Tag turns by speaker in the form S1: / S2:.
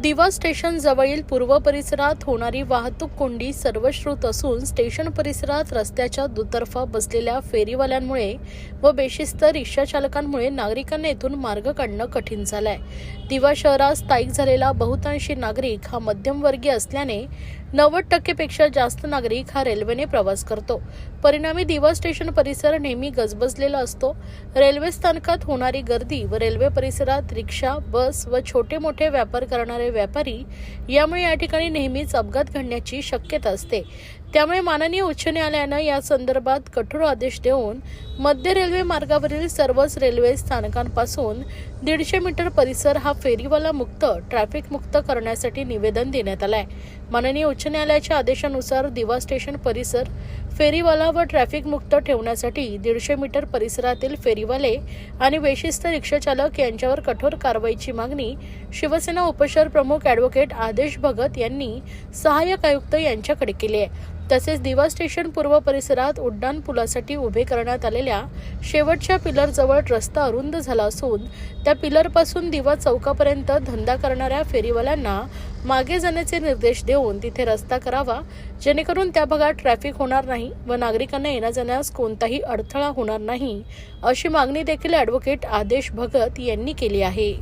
S1: दिवा स्टेशन जवळील पूर्व परिसरात होणारी वाहतूक कोंडी सर्वश्रुत असून स्टेशन परिसरात रस्त्याच्या दुतर्फा बसलेल्या फेरीवाल्यांमुळे व बेशिस्त रिक्षा चालकांमुळे नागरिकांना येथून मार्ग काढणं कठीण झालंय। दिवा शहरात स्थायिक झालेला बहुतांशी नागरिक हा मध्यमवर्गीय असल्याने 90% पेक्षा जास्त नागरिक हा रेल्वेने प्रवास करतो। परिणामी दिवा स्टेशन परिसर नेहमी गजबजलेला असतो। रेल्वे स्थानकात होणारी गर्दी व रेल्वे परिसरात रिक्षा, बस व छोटे मोठे व्यापार करणारे व्यापारी यामुळे या ठिकाणी नेहमीच अपघात घडण्याची शक्यता असते। त्यामुळे माननीय उच्च न्यायालयाने या संदर्भात कठोर आदेश देऊन मध्य रेल्वे मार्गावरील सर्वच रेल्वे स्थानकांपासून 150 मीटर परिसर हा फेरीवाला मुक्त, ट्रॅफिक मुक्त करण्यासाठी निवेदन देण्यात आले आहे। माननीय उच्च न्यायालयाच्या आदेशानुसार दिवा स्टेशन परिसर फेरीवाला व ट्रॅफिक मुक्त ठेवण्यासाठी 150 मीटर परिसरातील फेरीवाले आणि बेशिस्त रिक्षा चालक यांच्यावर कठोर कारवाईची मागणी शिवसेना उपशहर प्रमुख ॲडव्होकेट आदेश भगत यांनी सहाय्यक आयुक्त यांच्याकडे केली आहे। तसेच दिवा स्टेशन पूर्व परिसरात उड्डाण पुलासाठी उभे करण्यात आलेल्या शेवटच्या पिलरजवळ रस्ता अरुंद झाला असून त्या पिलरपासून दिवा चौकापर्यंत धंदा करणाऱ्या फेरीवाल्यांना मागे जाण्याचे निर्देश देऊन तिथे रस्ता करावा, जेणेकरून त्या भागात ट्रॅफिक होणार नाही व नागरिकांना येण्या जाण्यास कोणताही अडथळा होणार नाही, अशी मागणी देखील ॲडव्होकेट आदेश भगत यांनी केली आहे।